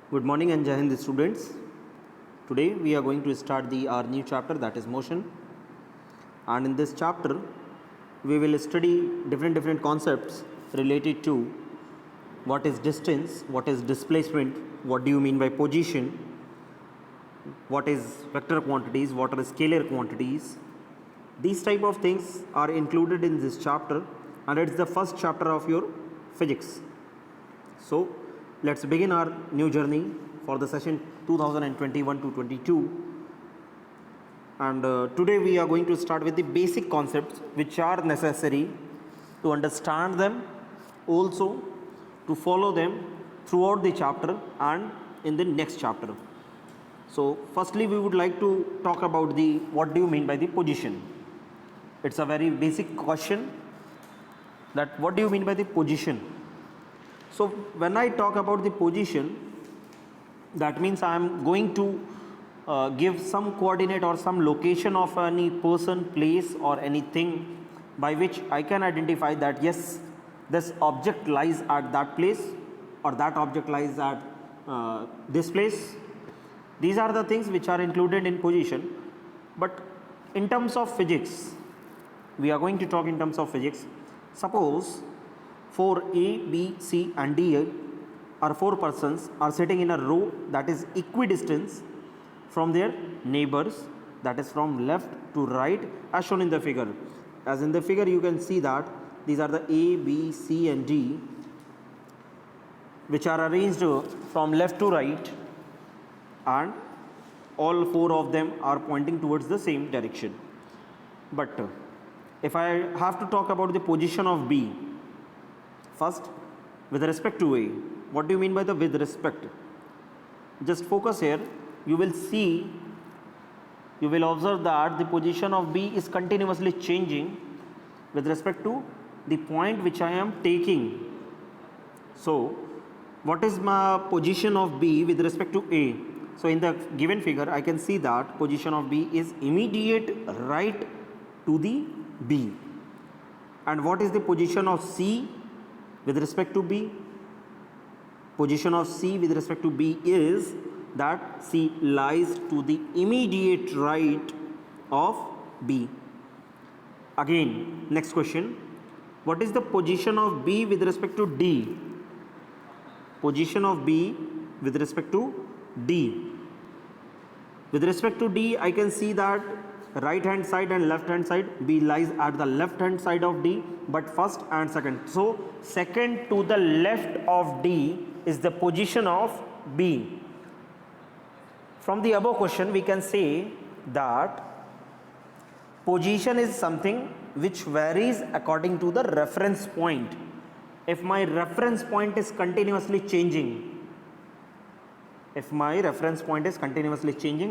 Good morning and Jai Hind students. Today we are going to start our new chapter, that is motion. And in this chapter we will study different concepts related to what is distance, what is displacement, what do you mean by position, what is vector quantities, what are scalar quantities. These type of things are included in this chapter, and it's the first chapter of your physics. So let's begin our new journey for the session 2021 to 22. And today we are going to start with the basic concepts which are necessary to understand them, also to follow them throughout the chapter and in the next chapter. So firstly we would like to talk about the what do you mean by the position. It's a very basic question, that what do you mean by the position. So when I talk about the position, that means I am going to give some coordinate or some location of any person, place or anything by which I can identify that yes, this object lies at that place or that object lies at this place. These are the things which are included in position. But in terms of physics, we are going to talk in terms of physics. Suppose for A, B, C and D are four persons are sitting in a row that is equidistant from their neighbors, that is from left to right as shown in the figure. As in the figure you can see that these are the A, B, C and D which are arranged from left to right, and all four of them are pointing towards the same direction. But if I have to talk about the position of B, first with respect to A, what do you mean by the with respect? Just focus here, you will see, you will observe that the position of B is continuously changing with respect to the point which I am taking. So what is my position of B with respect to A? So in the given figure I can see that position of B is immediate right to the B. And what is the position of C with respect to B? Position of C with respect to B is that C lies to the immediate right of B. Again, next question. What is the position of B with respect to D? Position of B with respect to D. With respect to D, I can see that right hand side and left hand side, B lies at the left hand side of D, but first and second. So second to the left of D is the position of B. From the above question we can say that position is something which varies according to the reference point. If my reference point is continuously changing,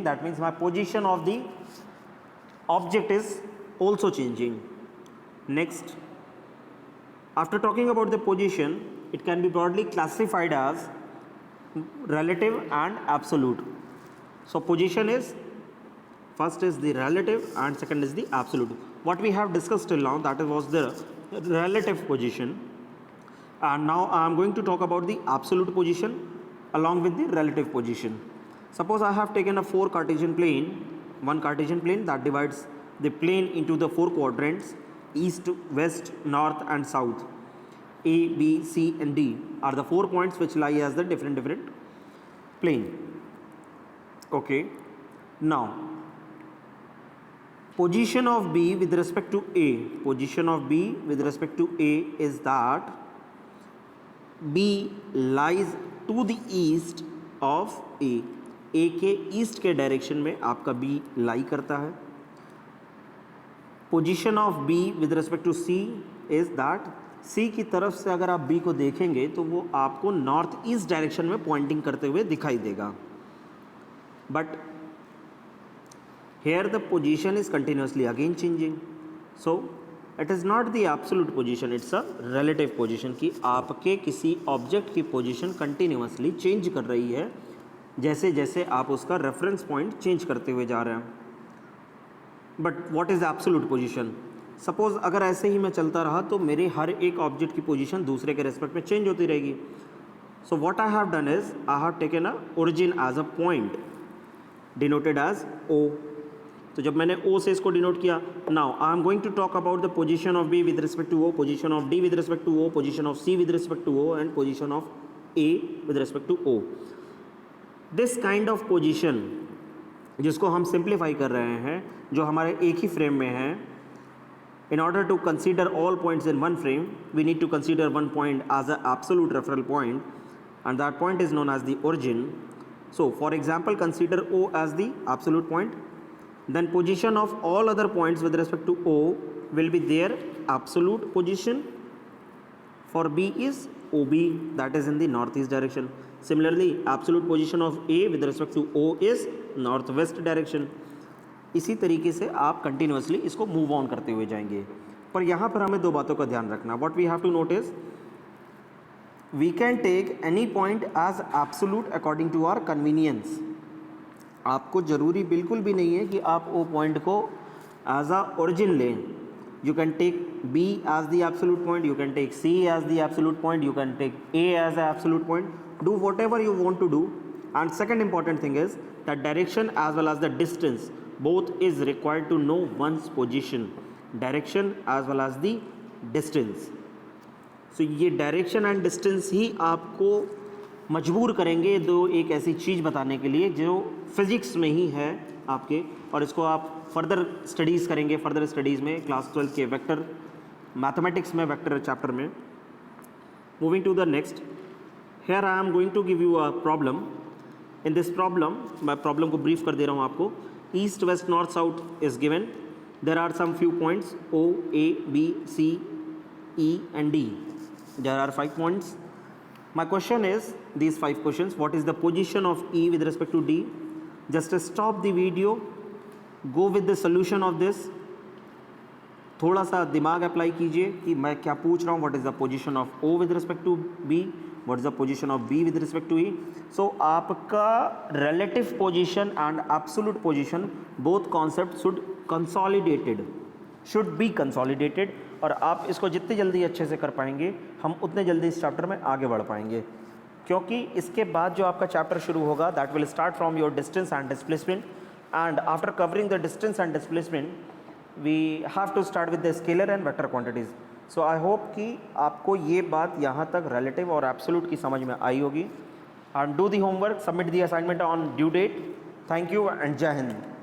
that means my position of the object is also changing. Next, after talking about the position, it can be broadly classified as relative and absolute. So position is, first is the relative and second is the absolute. What we have discussed till now, that was the relative position, and now I am going to talk about the absolute position along with the relative position. Suppose I have taken a four Cartesian plane, one Cartesian plane that divides the plane into the four quadrants, east, west, north and south. A, B, C and D are the 4 points which lie as the different plane. Okay. Now, position of B with respect to A. Position of B with respect to A is that B lies to the east of A. A के east के direction में आपका B lie करता है. Position of B with respect to C is that C की तरफ से अगर आप B को देखेंगे तो वो आपको नॉर्थ ईस्ट डायरेक्शन में पॉइंटिंग करते हुए दिखाई देगा. But here the position is continuously again changing. So it is not the absolute position, it's a relative position कि आपके किसी ऑब्जेक्ट की पोजीशन कंटिन्यूसली चेंज कर रही है जैसे जैसे आप उसका रेफरेंस पॉइंट चेंज करते हुए जा रहे हैं. But what is absolute position? Suppose अगर ऐसे ही मैं चलता रहा तो मेरे हर एक ऑब्जेक्ट की पोजीशन दूसरे के रेस्पेक्ट में चेंज होती रहेगी. So what I have done is I have taken a origin as a point denoted as O. तो जब मैंने O से इसको डिनोट किया, now I am going to talk about the position of B with respect to O, position of D with respect to O, position of C with respect to O and position of A with respect to O. This kind of position जिसको हम simplify कर रहे हैं, जो हमारे एक ही frame में है, in order to consider all points in one frame, we need to consider one point as an absolute referral point, and that point is known as the origin. So for example, consider O as the absolute point, then position of all other points with respect to O will be their absolute position. For B is OB, that is in the northeast direction. Similarly, absolute position of A with respect to O is northwest direction. इसी तरीके से आप continuously इसको move on करते हुए जाएंगे, पर यहाँ पर हमें दो बातों का ध्यान रखना. What we have to notice, we can take any point as absolute according to our convenience. आपको ज़रूरी बिल्कुल भी नहीं है कि आप वो पॉइंट को एज आ ओरिजिन लें. You can take B as the absolute point, you can take C as the absolute point, you can take A as the absolute point. Do whatever you want to do. And second important thing is that direction as well as the distance both is required to know one's position. Direction as well as the distance. So ये direction and distance ही आपको मजबूर करेंगे दो एक ऐसी चीज़ बताने के लिए जो फिज़िक्स में ही है आपके, और इसको आप फर्दर स्टडीज़ करेंगे फर्दर स्टडीज़ में क्लास 12 के वेक्टर मैथमेटिक्स में वेक्टर चैप्टर में. Moving to the next, here I am going to give you a problem. In this problem, मैं प्रॉब्लम को ब्रीफ कर दे रहा हूँ आपको. East west north south is given. There are some few points O, A, B, C, E and D. There are 5 points. My question is these 5 questions. What is the position of E with respect to D? Just stop the video, go with the solution of this. थोड़ा सा दिमाग apply कीजिए कि मैं क्या पूछ रहा हूँ. What is the position of O with respect to B, what is the position of B with respect to E. So आपका relative position and absolute position both concept should be consolidated. और आप इसको जितनी जल्दी अच्छे से कर पाएंगे, हम उतने जल्दी इस चैप्टर में आगे बढ़ पाएंगे, क्योंकि इसके बाद जो आपका चैप्टर शुरू होगा that will start from your distance and displacement. And after covering the distance and displacement we have to start with the scalar and vector quantities. So I hope कि आपको ये बात यहाँ तक relative और absolute की समझ में आई होगी. And do the homework, submit the assignment on due date. Thank you and Jai Hind.